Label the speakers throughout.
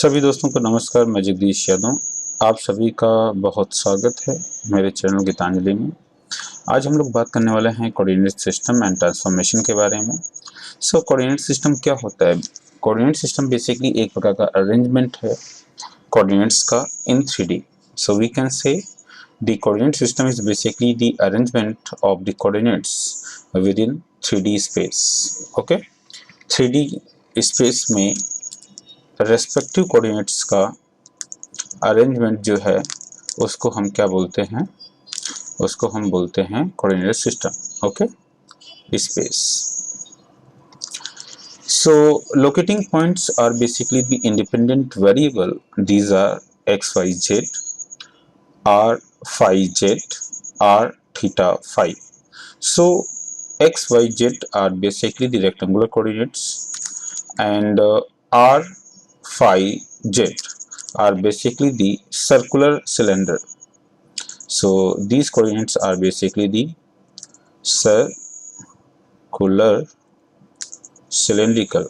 Speaker 1: सभी दोस्तों को नमस्कार। मैं जगदीश यादव, आप सभी का बहुत स्वागत है मेरे चैनल गीतांजलि में। आज हम लोग बात करने वाले हैं कोऑर्डिनेट सिस्टम एंड ट्रांसफॉर्मेशन के बारे में। कोऑर्डिनेट सिस्टम क्या होता है? कोऑर्डिनेट सिस्टम बेसिकली एक प्रकार का अरेंजमेंट है कोऑर्डिनेट्स का in 3D। So we can say the coordinate system is basically the arrangement of the coordinates within 3D space. Okay, 3D space में रेस्पेक्टिव कोऑर्डिनेट्स का अरेंजमेंट जो है उसको हम क्या बोलते हैं? उसको हम बोलते हैं coordinate system. Okay, space. So locating points are basically the independent variable. These are x, y, z, r, phi, z, r, theta, phi. So x, y, z are basically the rectangular coordinates, and r, phi, z are basically the circular cylinder. So these coordinates are basically the circular cylindrical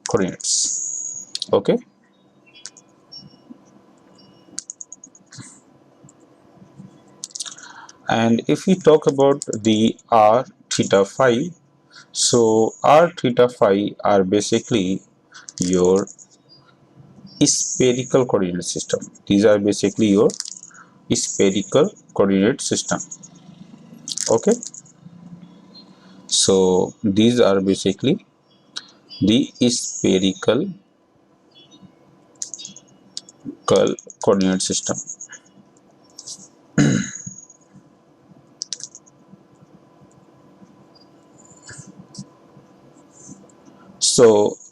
Speaker 1: coordinates. Okay, and if we talk about the r, theta, phi, so r, theta, phi are basically your spherical coordinate system. These are basically your spherical coordinate system. Okay, so these are basically the spherical coordinate system.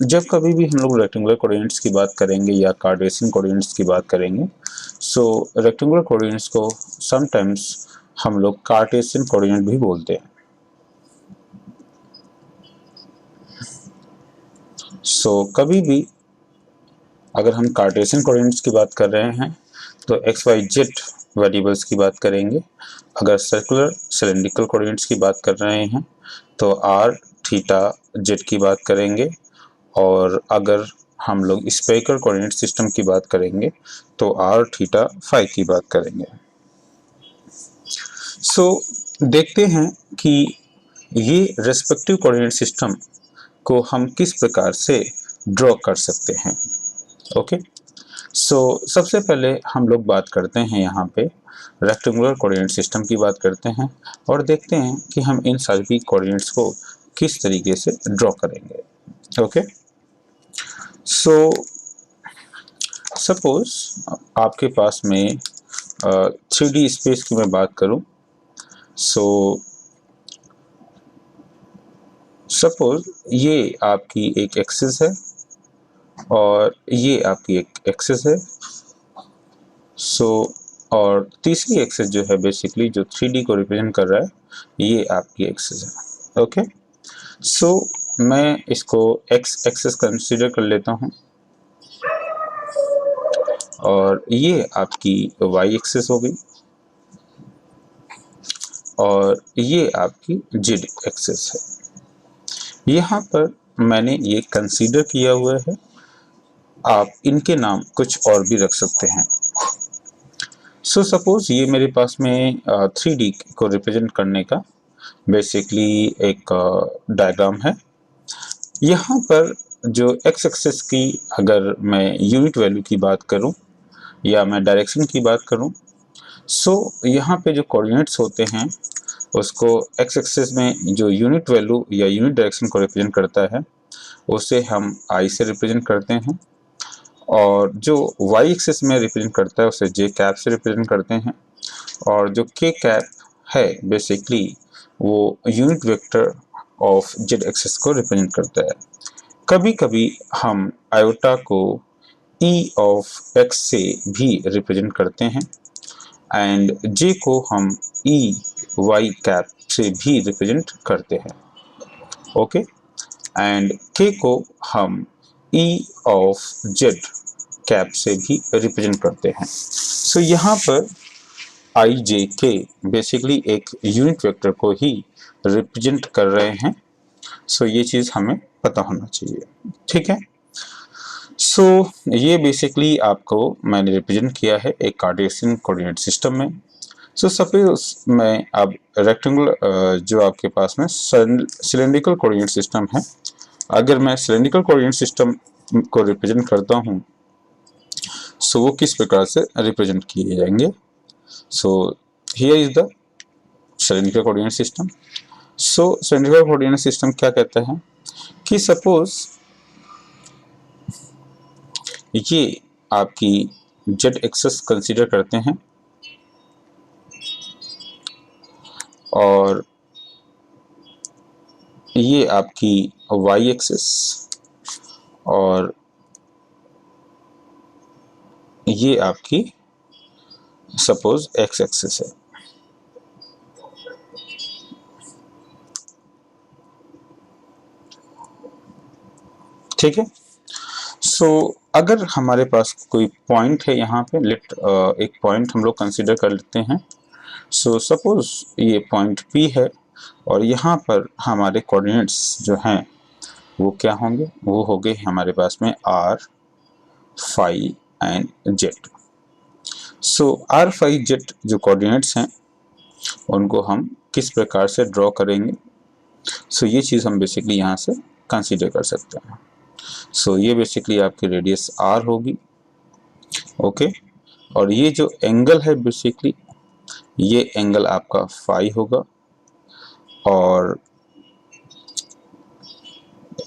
Speaker 1: जब कभी भी हम लोग rectangular coordinates की बात करेंगे या Cartesian coordinates की बात करेंगे, रेक्टेंगुलर कोऑर्डिनेट्स को समटाइम्स हम लोग कार्टेशियन कोऑर्डिनेट भी बोलते हैं। कभी भी अगर हम कार्टेशियन कोऑर्डिनेट्स की बात कर रहे हैं तो एक्स वाई जेड वेरिएबल्स की बात करेंगे। अगर सर्कुलर सिलेंड्रिकल कोऑर्डिनेट्स की बात कर रहे हैं तो आर, थीटा, जेड की बात करेंगे, और अगर हम लोग स्फेरिकल कोऑर्डिनेट सिस्टम की बात करेंगे तो आर, थीटा, फाई की बात करेंगे। देखते हैं कि ये रेस्पेक्टिव कोऑर्डिनेट सिस्टम को हम किस प्रकार से ड्रॉ कर सकते हैं। ओके, सबसे पहले हम लोग बात करते हैं यहाँ पे रेक्टेंगुलर कोऑर्डिनेट सिस्टम की बात करते हैं और देखते हैं कि हम इन सभी कोऑर्डिनेट्स को किस तरीके से ड्रॉ करेंगे। ओके, सपोज आपके पास में 3D स्पेस की मैं बात करूं, सपोज ये आपकी एक एक्सिस है और ये आपकी एक एक्सिस है। और तीसरी एक्सिस जो है बेसिकली जो 3D को रिप्रेजेंट कर रहा है, ये आपकी एक्सिस है। ओके, मैं इसको एक्स एक्सिस कंसीडर कर लेता हूं और ये आपकी वाई एक्सिस हो गई और ये आपकी जेड एक्सिस है। यहाँ पर मैंने ये कंसीडर किया हुआ है, आप इनके नाम कुछ और भी रख सकते हैं। सपोज ये मेरे पास में 3D को रिप्रेजेंट करने का बेसिकली एक डायग्राम है। यहाँ पर जो एक्स एक्सिस की अगर मैं यूनिट वैल्यू की बात करूँ या मैं डायरेक्शन की बात करूँ, यहाँ पे जो कोऑर्डिनेट्स होते हैं उसको एक्स एक्सिस में जो यूनिट वैल्यू या यूनिट डायरेक्शन को रिप्रेजेंट करता है उसे हम आई से रिप्रेजेंट करते हैं, और जो वाई एक्सिस में रिप्रेजेंट करता है उसे जे कैप से रिप्रेजेंट करते हैं, और जो के कैप है बेसिकली वो unit vector of Z axis को रिप्रेजेंट करता है। कभी कभी हम आयोटा को ई ऑफ एक्स से भी रिप्रेजेंट करते हैं, एंड जे को हम ई वाई कैप से भी रिप्रेजेंट करते हैं। ओके, एंड के को हम ई ऑफ जेड कैप से भी रिप्रेजेंट करते हैं। यहाँ पर आई जे के बेसिकली एक यूनिट वेक्टर को ही रिप्रेजेंट कर रहे हैं। सो ये चीज हमें पता होना चाहिए, ठीक है। सो ये बेसिकली आपको मैंने रिप्रेजेंट किया है एक कार्टेशियन कोऑर्डिनेट सिस्टम में। सो सपोज मैं अब रेक्टेंगुलर जो आपके पास में सिलेंड्रिकल कोऑर्डिनेट सिस्टम है, अगर मैं सिलेंड्रिकल कोऑर्डिनेट सिस्टम को रिप्रेजेंट करता हूँ, सो वो किस प्रकार से रिप्रेजेंट किए जाएंगे। So here is the cylindrical coordinate system. So cylindrical coordinate system क्या कहता है कि सपोज ये आपकी जेड एक्सेस कंसीडर करते हैं और ये आपकी वाई एक्सेस और ये आपकी सपोज एक्स एक्सेस है, ठीक है। सो अगर हमारे पास कोई पॉइंट है यहाँ पे, लेट एक पॉइंट हम लोग कंसीडर कर लेते हैं। सो सपोज ये पॉइंट P है और यहाँ पर हमारे कोऑर्डिनेट्स जो हैं वो क्या होंगे, वो होंगे हमारे पास में R, phi and Z. So R, phi, Z जो कोऑर्डिनेट्स हैं उनको हम किस प्रकार से ड्रॉ करेंगे, सो ये चीज़ हम बेसिकली यहाँ से कंसीडर कर सकते हैं। सो ये बेसिकली आपकी रेडियस R होगी, ओके। और ये जो एंगल है बेसिकली ये एंगल आपका फाई होगा और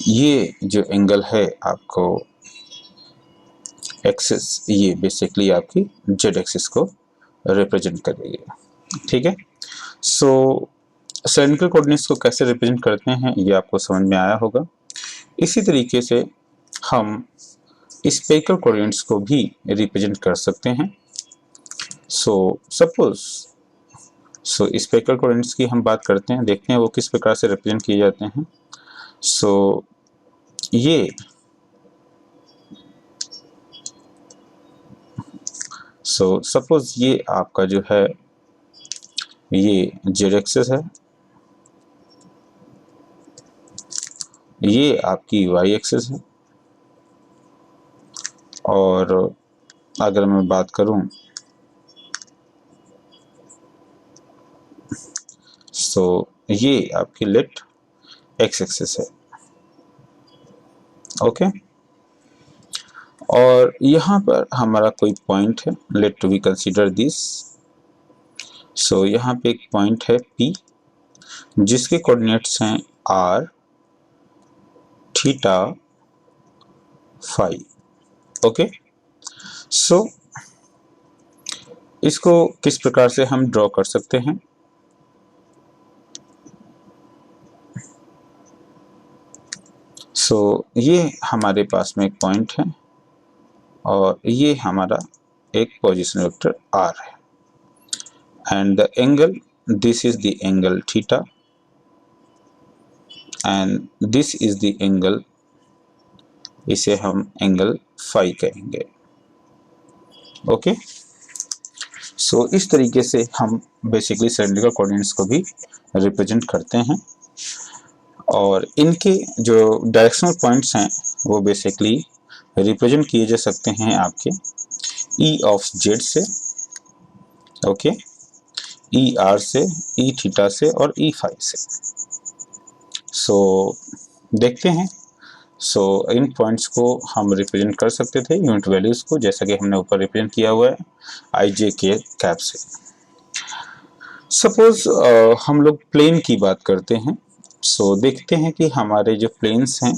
Speaker 1: ये जो एंगल है आपको एक्सिस, ये बेसिकली आपकी जेड एक्सिस को रिप्रेजेंट करेगी, ठीक है। सो सिलेंड्रिकल कोऑर्डिनेट्स को कैसे रिप्रेजेंट करते हैं ये आपको समझ में आया होगा। इसी तरीके से हम स्फेरिकल कोऑर्डिनेट्स को भी रिप्रेजेंट कर सकते हैं। सो सपोज स्फेरिकल कोऑर्डिनेट्स की हम बात करते हैं, देखते हैं वो किस प्रकार से रिप्रेजेंट किए जाते हैं। सो ये सपोज ये आपका जो है ये जेड एक्सिस है, ये आपकी वाई एक्सिस है और अगर मैं बात करूं सो ये आपकी लेट एक्स एक्सिस है, ओके। और यहाँ पर हमारा कोई पॉइंट है, लेट वी कंसीडर दिस। सो यहाँ पे एक पॉइंट है P जिसके कोऑर्डिनेट्स हैं R, थीटा, फाई, ओके। सो इसको किस प्रकार से हम ड्रॉ कर सकते हैं, ये हमारे पास में एक पॉइंट है और ये हमारा एक पोजीशन वेक्टर R है and the angle, this is the angle theta and this is the angle, इसे हम एंगल फाई कहेंगे, ओके। सो इस तरीके से हम बेसिकली सिलेंड्रिकल कोऑर्डिनेट्स को भी रिप्रेजेंट करते हैं और इनके जो डायरेक्शनल पॉइंट्स हैं वो बेसिकली रिप्रेजेंट किए जा सकते हैं आपके ई ऑफ जेड से, ओके, ई आर से, ई थीटा से और ई फाई से। सो देखते हैं। इन पॉइंट्स को हम रिप्रेजेंट कर सकते थे यूनिट वैल्यूज को, जैसा कि हमने ऊपर रिप्रेजेंट किया हुआ है आई जे के कैप से। सपोज हम लोग प्लेन की बात करते हैं। देखते हैं कि हमारे जो प्लेन्स हैं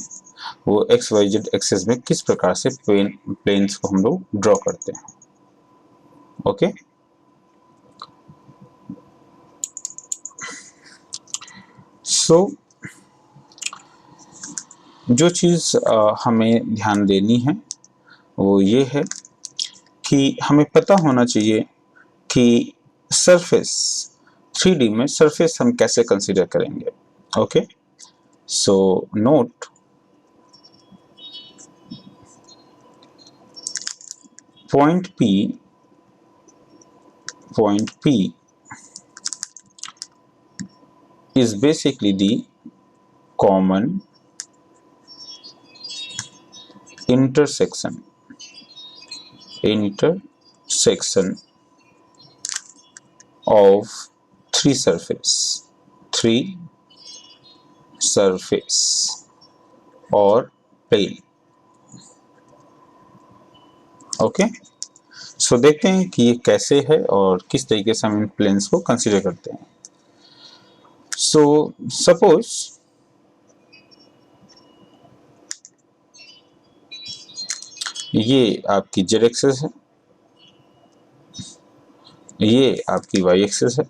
Speaker 1: वो एक्स वाई जेड एक्सिस में किस प्रकार से प्लेन्स को हम लोग ड्रॉ करते हैं, ओके। जो चीज़ हमें ध्यान देनी है वो ये है कि हमें पता होना चाहिए कि सरफेस 3D में सरफेस हम कैसे कंसीडर करेंगे, okay. Note point P is basically the common intersection of three surface और plane. ओके, सो देखते हैं कि ये कैसे है और किस तरीके से हम इन प्लेन्स को कंसीडर करते हैं. सो सपोज ये आपकी जेड एक्सिस है, ये आपकी वाई एक्सिस है,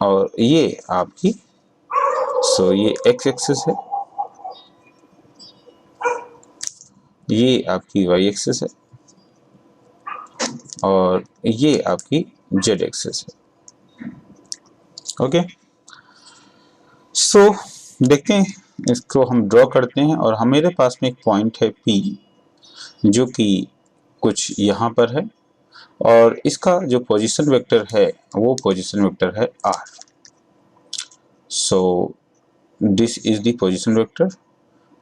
Speaker 1: और ये आपकी ये एक्स एक्सिस है, ये आपकी वाई एक्सिस है, और ये आपकी जेड एक्सिस है. ओके, सो देखते हैं, इसको हम ड्रॉ करते हैं और हमारे पास में एक पॉइंट है P जो कि कुछ यहाँ पर है, और इसका जो पोजीशन वेक्टर है वो पोजीशन वेक्टर है R. So this is the position vector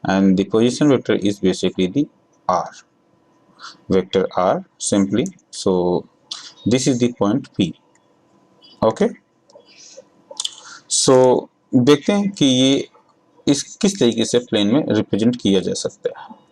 Speaker 1: and the position vector is basically the R, vector R simply. So this is the point P. Okay, so देखते हैं कि ये इस किस तरीके से प्लेन में रिप्रेजेंट किया जा सकता है.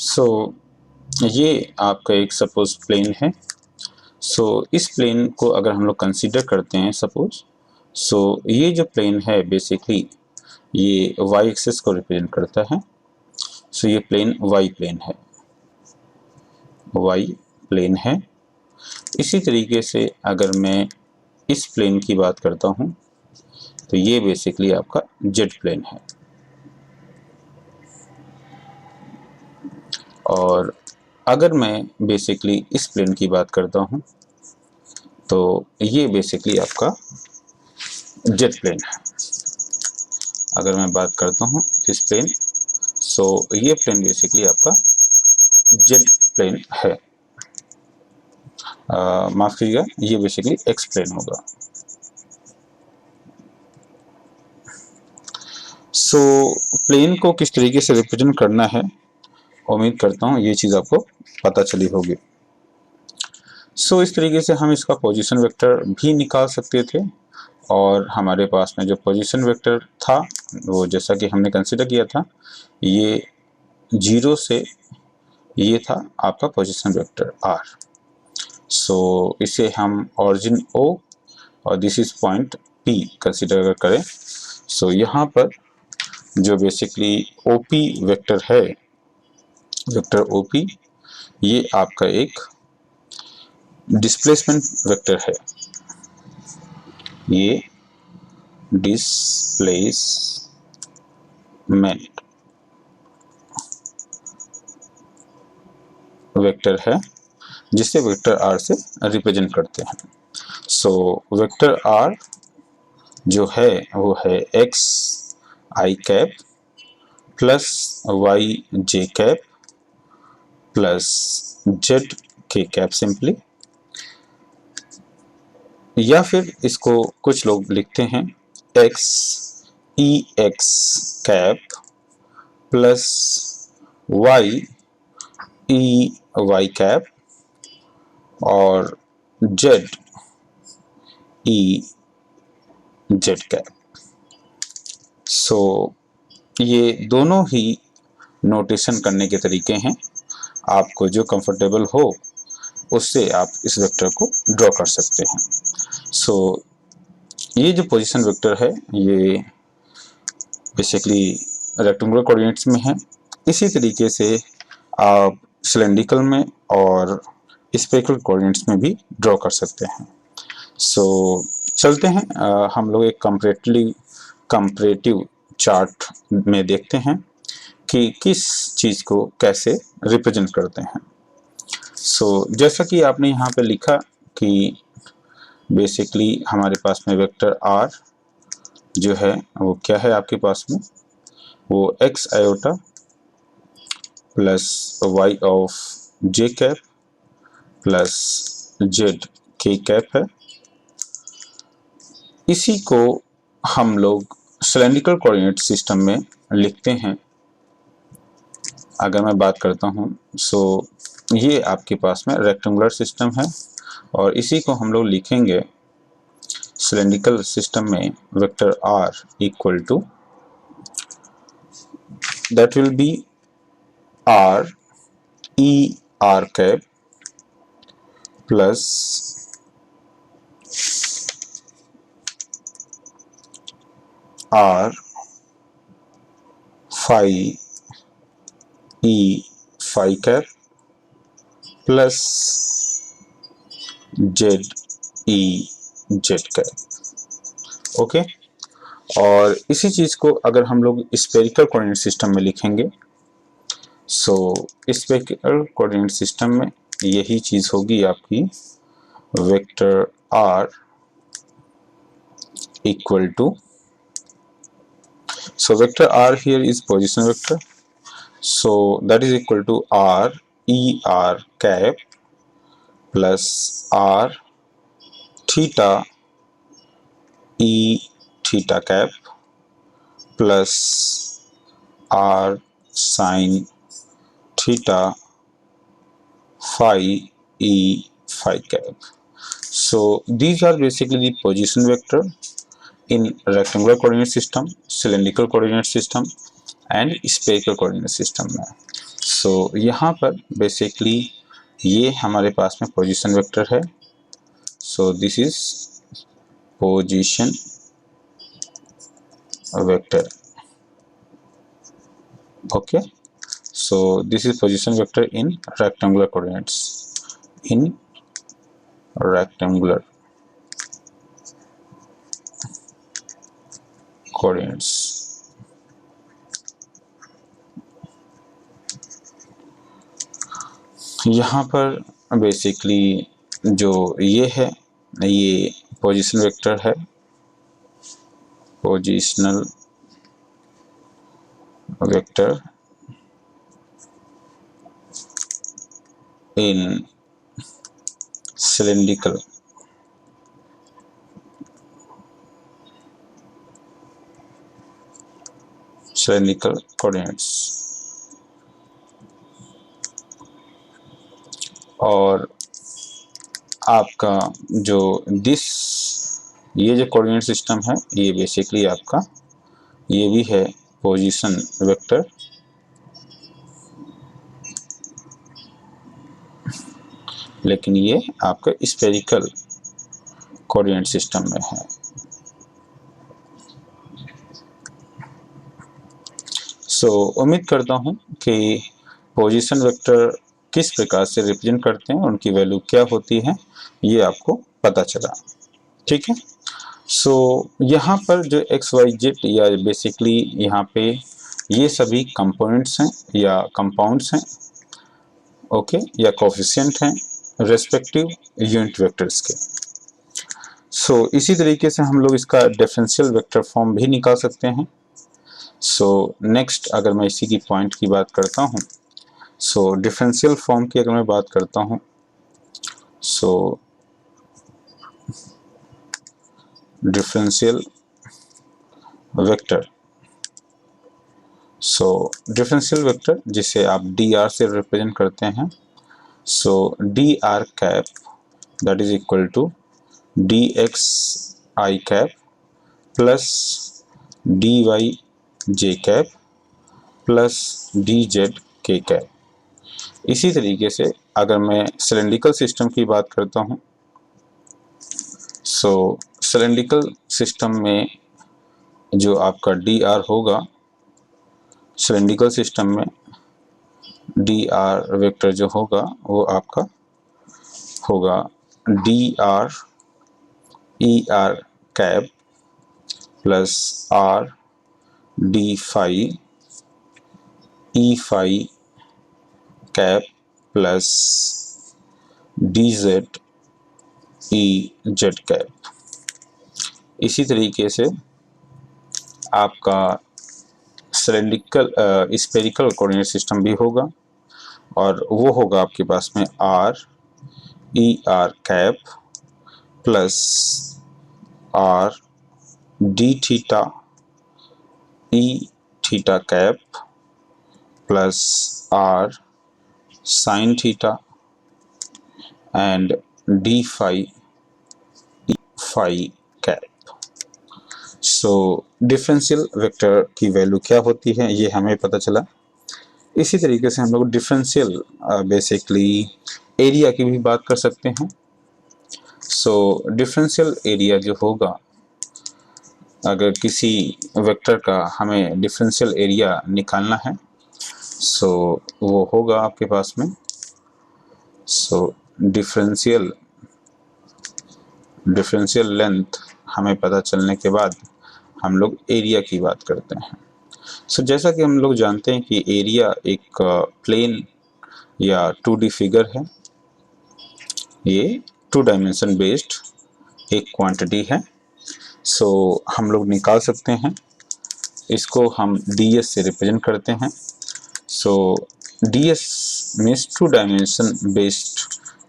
Speaker 1: सो ये आपका एक सपोज प्लेन है. सो इस प्लेन को अगर हम लोग कंसीडर करते हैं सपोज, ये जो प्लेन है बेसिकली ये y एक्सिस को रिप्रेजेंट करता है. ये प्लेन y प्लेन है. इसी तरीके से अगर मैं इस प्लेन की बात करता हूँ तो ये बेसिकली आपका z प्लेन है, और अगर मैं बेसिकली इस प्लेन की बात करता हूँ तो ये बेसिकली आपका जेड प्लेन है. अगर मैं बात करता हूँ इस प्लेन, ये प्लेन बेसिकली आपका जेड प्लेन है. माफ कीजिएगा, ये बेसिकली एक्स प्लेन होगा. प्लेन को किस तरीके से रिप्रेजेंट करना है, उम्मीद करता हूँ ये चीज़ आपको पता चली होगी. इस तरीके से हम इसका पोजीशन वेक्टर भी निकाल सकते थे, और हमारे पास में जो पोजीशन वेक्टर था वो जैसा कि हमने कंसीडर किया था, ये 0 से ये था आपका पोजीशन वेक्टर R. इसे हम ऑरिजिन O और this is point P consider करें. यहाँ पर जो बेसिकली OP वेक्टर है, वेक्टर OP, ये आपका एक डिस्प्लेसमेंट वेक्टर है. ये डिस्प्लेसमेंट वेक्टर है जिसे वेक्टर R से रिप्रेजेंट करते हैं. वेक्टर R जो है वो है x i cap plus y j cap plus z k cap simply, या फिर इसको कुछ लोग लिखते हैं x e x cap plus Y E Y cap और Z E Z cap. So ये दोनों ही नोटेशन करने के तरीके हैं, आपको जो कंफर्टेबल हो उससे आप इस वेक्टर को ड्रॉ कर सकते हैं। सो ये जो पोजीशन वेक्टर है ये बेसिकली रेक्टेंगुलर कोऑर्डिनेट्स में है। इसी तरीके से आप सिलेंड्रिकल में और स्फेरिकल कोऑर्डिनेट्स में भी ड्रॉ कर सकते हैं। सो चलते हैं हम लोग एक कंपैरेटिव चार्ट में देखते हैं कि किस चीज़ को कैसे रिप्रेजेंट करते हैं। सो जैसा कि आपने यहाँ पे लिखा कि बेसिकली हमारे पास में वेक्टर आर जो है वो क्या है आपके पास में, वो X iota plus Y of J cap plus Z K cap है। इसी को हम लोग सिलेंड्रिकल कोऑर्डिनेट सिस्टम में लिखते हैं। अगर मैं बात करता हूँ सो ये आपके पास में रेक्टेंगुलर सिस्टम है और इसी को हम लोग लिखेंगे सिलेंड्रिकल सिस्टम में vector R equal to that will be R E R cap plus R phi E phi cap plus Z E Z cap. Okay, और इसी चीज को अगर हम लोग स्फेरिकल कोऑर्डिनेट सिस्टम में लिखेंगे सो स्फेरिकल कोऑर्डिनेट सिस्टम में यही चीज होगी आपकी vector R equal to, so vector r here is position vector, so that is equal to r e r cap plus r theta e theta cap plus r sin theta phi e phi cap. So these are basically the position vector in rectangular coordinate system, cylindrical coordinate system and spherical coordinate system में। सो यहाँ पर basically ये हमारे पास में position vector है। सो this is position vector. Okay, so this is position vector in rectangular coordinates, in rectangular coordinates. यहाँ पर बेसिकली जो ये है ये पोजीशन वेक्टर है, पोजीशनल वेक्टर इन सिलेंड्रिकल कोऑर्डिनेट्स। और आपका जो ये जो कोऑर्डिनेट सिस्टम है ये बेसिकली आपका ये भी है पोजीशन वेक्टर लेकिन ये आपका स्फेरिकल कोऑर्डिनेट सिस्टम में है। सो उम्मीद करता हूँ कि पोजीशन वेक्टर किस प्रकार से रिप्रेजेंट करते हैं, उनकी वैल्यू क्या होती है, ये आपको पता चला। ठीक है, सो यहाँ पर जो एक्स वाई जेड या बेसिकली यहाँ पे ये सभी कंपोनेंट्स हैं या कंपाउंड्स हैं, ओके, या कोफिशिएंट हैं रेस्पेक्टिव यूनिट वेक्टर्स के। सो इसी तरीके से हम लोग इसका डिफरेंशियल वेक्टर फॉर्म भी निकाल सकते हैं। सो नेक्स्ट अगर मैं इसी की पॉइंट की बात करता हूँ, सो डिफरेंशियल फॉर्म की अगर मैं बात करता हूँ, so differential vector so differential vector जिसे आप डी आर से रिप्रेजेंट करते हैं, so D R cap that is equal to D X I cap plus D Y J cap plus D Z K cap. इसी तरीके से अगर मैं सिलेंड्रिकल सिस्टम की बात करता हूँ, सो सिलेंड्रिकल सिस्टम में जो आपका डी आर होगा, सिलेंड्रिकल सिस्टम में डी आर वेक्टर जो होगा वो आपका होगा D R E R cap plus R D phi E phi cap plus D Z E Z cap. इसी तरीके से आपका सिलेंड्रिकल स्फेरिकल कोऑर्डिनेट सिस्टम भी होगा और वो होगा आपके पास में R E R cap plus R D theta E theta cap plus R sine theta and D phi E phi cap. So differential vector की वैल्यू क्या होती है ये हमें पता चला। इसी तरीके से हम लोग डिफरेंशियल बेसिकली एरिया की भी बात कर सकते हैं। सो डिफरेंशियल एरिया जो होगा, अगर किसी वेक्टर का हमें डिफरेंशियल एरिया निकालना है, सो वो होगा आपके पास में, सो डिफरेंशियल लेंथ हमें पता चलने के बाद हम लोग एरिया की बात करते हैं। सो जैसा कि हम लोग जानते हैं कि एरिया एक प्लेन या 2D फिगर है, ये 2 डायमेंशन बेस्ड एक क्वांटिटी है। सो हम लोग निकाल सकते हैं, इसको हम ds से रिप्रेजेंट करते हैं। सो ds means 2 dimension based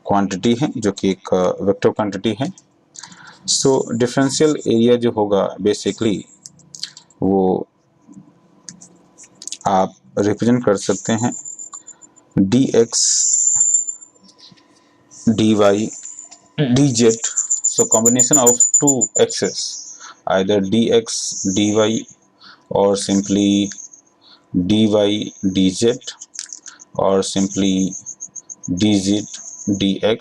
Speaker 1: quantity है जो कि एक वेक्टर क्वांटिटी है। सो डिफरेंशियल एरिया जो होगा बेसिकली वो आप रिप्रेजेंट कर सकते हैं dx dy dz। so combination of two x's, either dx dy or simply dy dz or simply dz dx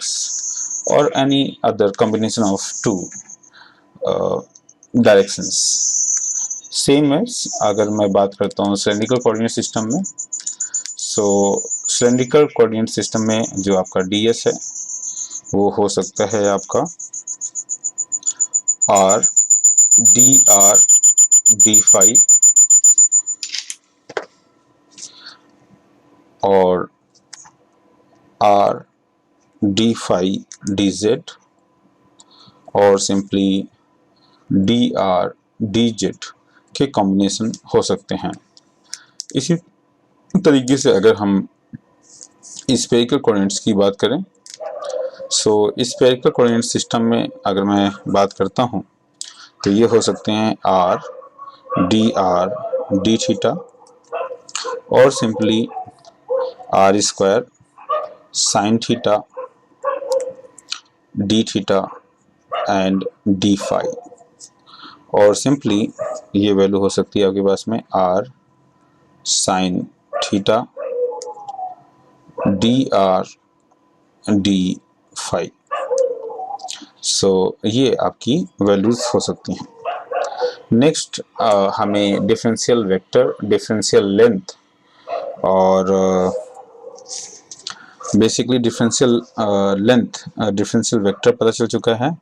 Speaker 1: or any other combination of two directions. Same as अगर मैं बात करता हूँ सिलेंड्रिकल कोऑर्डिनेट सिस्टम में, सो cylindrical coordinate system में जो आपका ds है वो हो सकता है आपका r dr d फाई और r d फाई dz और सिंपली dr dz के कॉम्बिनेशन हो सकते हैं। इसी तरीके से अगर हम स्फेरिकल कोऑर्डिनेट्स की बात करें, सो स्फेरिकल कोऑर्डिनेट सिस्टम में अगर मैं बात करता हूं तो ये हो सकते हैं r d थीटा और simply r square sine theta d theta and d phi और सिंपली ये वैल्यू हो सकती है आपके पास में r sine theta dr d phi. So ये आपकी वैल्यूज हो सकती हैं। नेक्स्ट हमें डिफरेंशियल वेक्टर, डिफरेंशियल लेंथ और basically differential length, differential vector पता चल चुका है।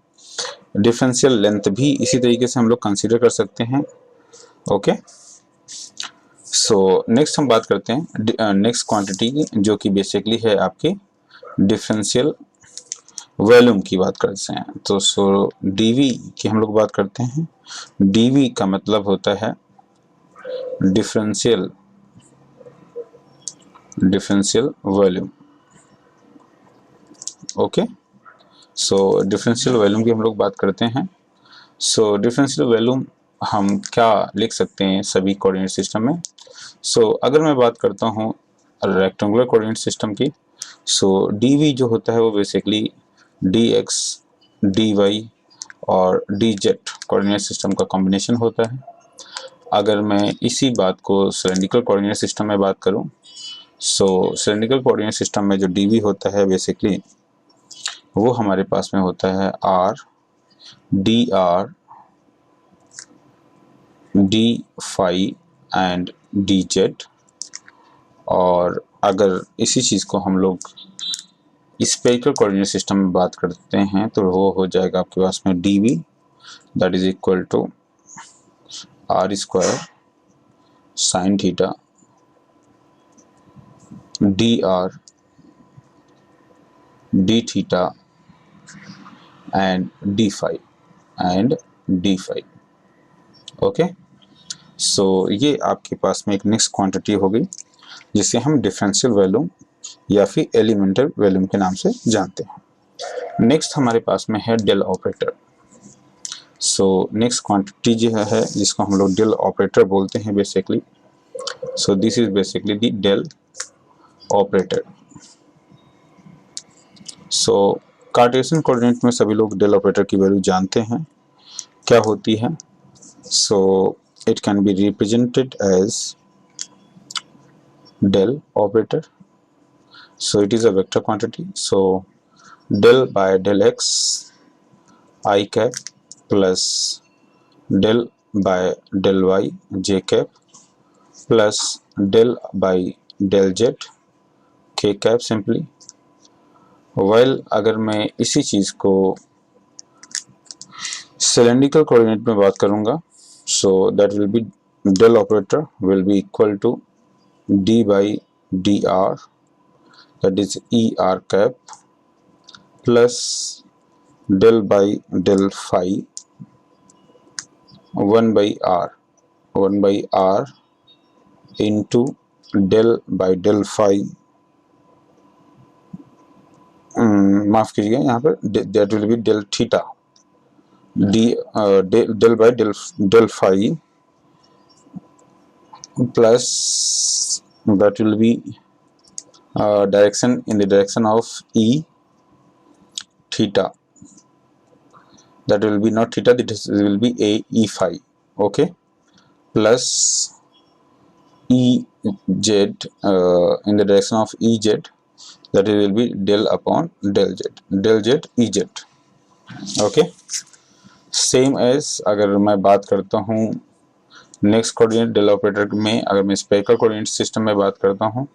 Speaker 1: डिफरेंशियल लेंथ भी इसी तरीके से हम लोग कंसीडर कर सकते हैं। ओके, सो नेक्स्ट हम बात करते हैं नेक्स्ट क्वांटिटी की, जो कि बेसिकली है आपकी डिफरेंशियल वॉल्यूम की बात करते हैं। तो सो dv की हम लोग बात करते हैं। dv का मतलब होता है डिफरेंशियल वॉल्यूम। ओके, सो डिफरेंशियल वॉल्यूम की हम लोग बात करते हैं। सो डिफरेंशियल वॉल्यूम हम क्या लिख सकते हैं सभी कोऑर्डिनेट सिस्टम में। सो अगर मैं बात करता हूँ रेक्टेंगुलर कोऑर्डिनेट सिस्टम की, सो dv जो होता है वो बेसिकली dx, dy और dz कोऑर्डिनेट सिस्टम का कॉम्बिनेशन होता है। अगर मैं इसी बात को सिलेंड्रिकल कोऑर्डिनेट सिस्टम में बात करूं, सो सिलेंड्रिकल कोऑर्डिनेट सिस्टम में जो dv होता है बेसिकली वो हमारे पास में होता है r, dr, d phi and dz। और अगर इसी चीज़ को हम लोग स्फेरिकल कोऑर्डिनेट सिस्टम में बात करते हैं तो वो हो जाएगा आपके पास में dv that is equal to r square sine theta dr d theta and d phi okay. So ये आपके पास में एक नेक्स्ट क्वांटिटी हो गई जिसे हम डिफरेंशियल वॉल्यूम या फिर एलिमेंटल वॉल्यूम के नाम से जानते हैं। नेक्स्ट हमारे पास में है del operator. So next quantity जो है जिसको हम लोग डेल ऑपरेटर बोलते हैं basically. So this is basically the del operator. So Cartesian coordinate में सभी लोग डेल ऑपरेटर की वैल्यू जानते हैं क्या होती है। सो it can be represented as del operator. So it is a vector quantity. So del by del x I cap plus del by del y j cap plus del by del z k cap simply. While अगर मैं इसी चीज़ को cylindrical coordinate में बात करूँगा, so that will be del operator will be equal to d by dr that is er cap plus del by del phi 1 by r into del by del phi माफ कीजिएगा यहाँ पर that will be del theta del by del phi plus that will be direction in the direction of e theta, that will be not theta, that will be a e phi, okay, plus ez in the direction of ez, that will be del upon del z ez, okay। Same as अगर मैं बात करता हूँ next coordinate del operator में, अगर मैं spherical coordinate system में बात करता हूँ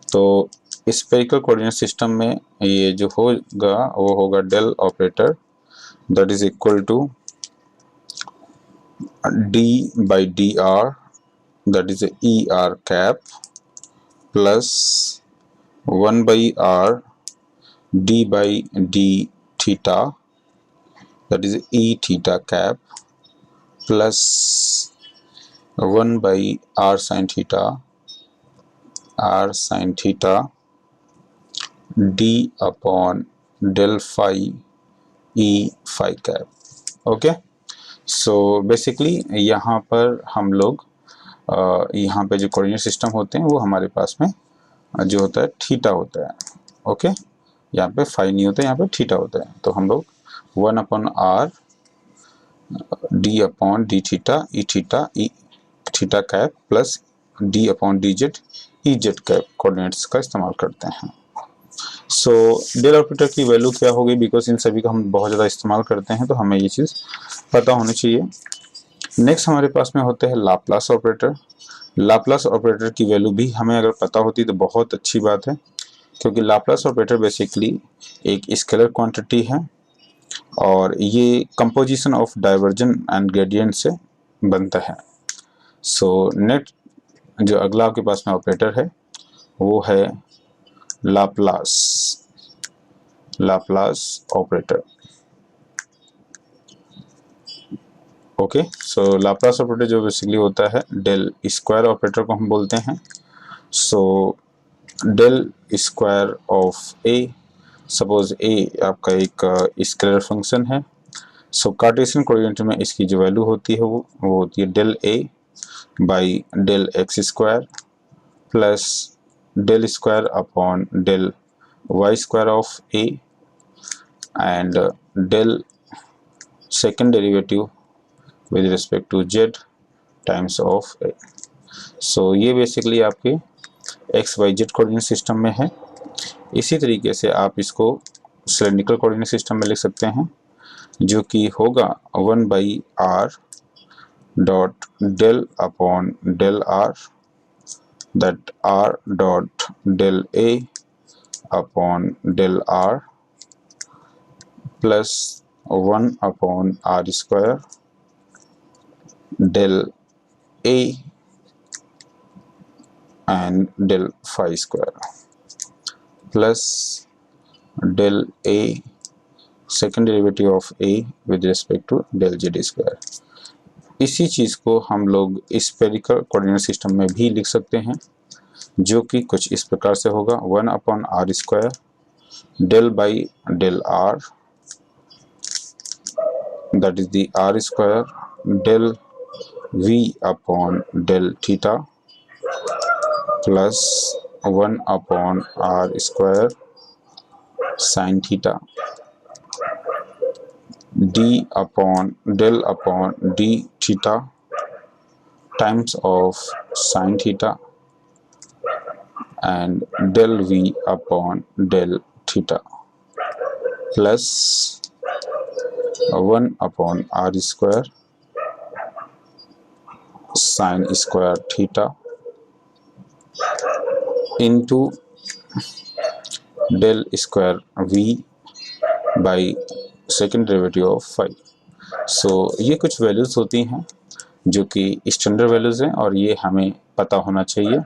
Speaker 1: तो स्फेरिकल कोऑर्डिनेट सिस्टम में ये जो होगा वो होगा del operator that is equal to d by dr that is er cap plus 1 by r d by d theta that is e theta cap plus 1 by r sin theta d upon del phi e phi cap, okay. So basically यहाँ पर हम लोग यहाँ पे जो coordinate system होते हैं वो हमारे पास में जो होता है थीटा होता है, ओके। यहाँ पे फाई नहीं होता है, यहाँ पे थीटा होता है। तो हम लोग 1 upon R D upon D theta E theta cap plus D upon D Z E Z cap coordinates का इस्तेमाल करते हैं। सो डेल ऑपरेटर की वैल्यू क्या होगी, बिकॉज इन सभी का हम बहुत ज़्यादा इस्तेमाल करते हैं तो हमें ये चीज़ पता होनी चाहिए। नेक्स्ट हमारे पास में होते हैं लाप्लास ऑपरेटर। लाप्लास ऑपरेटर की वैल्यू भी हमें अगर पता होती तो बहुत अच्छी बात है, क्योंकि लाप्लास ऑपरेटर बेसिकली एक स्केलर क्वांटिटी है और ये composition of diversion and gradient से बनता है। सो नेक्स्ट जो अगला आपके पास में ऑपरेटर है वो है Laplace operator, okay. So Laplace operator जो बेसिकली होता है डेल स्क्वायर ऑपरेटर को हम बोलते हैं। So del square of A, suppose A आपका एक स्केलर फंक्शन है सो कार्टेशियन कोऑर्डिनेट में इसकी जो वैल्यू होती है वो होती है del A by del X square plus del square upon del Y square of A and del second derivative with respect to Z times of A. So ये बेसिकली आपके X Y Z coordinate system में है। इसी तरीके से आप इसको cylindrical coordinate system में लिख सकते हैं, जो कि होगा 1/r dot del upon del R, that r dot del a upon del r plus 1 upon r square del a and del phi square plus del a second derivative of a with respect to del z square. इसी चीज़ को हम लोग spherical coordinate system में भी लिख सकते हैं, जो कि कुछ इस प्रकार से होगा 1 upon r square del by del r, that is the r square del v upon del theta plus 1 upon r square sine theta d upon d theta times of sine theta and del v upon del theta plus 1 upon r square sine square theta into del square v by second derivative of five. So ये कुछ values होती हैं जो कि standard values हैं और ये हमें पता होना चाहिए।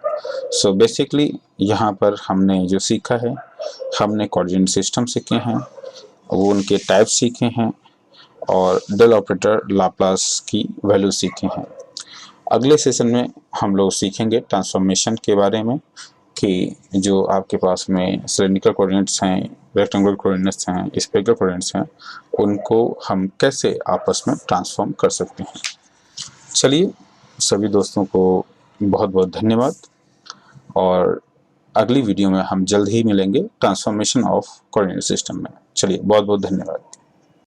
Speaker 1: सो बेसिकली यहाँ पर हमने जो सीखा है, हमने कोऑर्डिनेट सिस्टम सीखे हैं, वो उनके टाइप सीखे हैं और डेल ऑपरेटर लाप्लास की वैल्यू सीखे हैं। अगले सेशन में हम लोग सीखेंगे ट्रांसफॉर्मेशन के बारे में, कि जो आपके पास में सिलेंड्रिकल कोऑर्डिनेट्स हैं, रेक्टेंगुलर कोऑर्डिनेट्स हैं, स्फेरिकल कोऑर्डिनेट्स हैं, उनको हम कैसे आपस में ट्रांसफॉर्म कर सकते हैं। चलिए, सभी दोस्तों को बहुत बहुत धन्यवाद और अगली वीडियो में हम जल्द ही मिलेंगे ट्रांसफॉर्मेशन ऑफ कोऑर्डिनेट सिस्टम में। चलिए, बहुत बहुत धन्यवाद।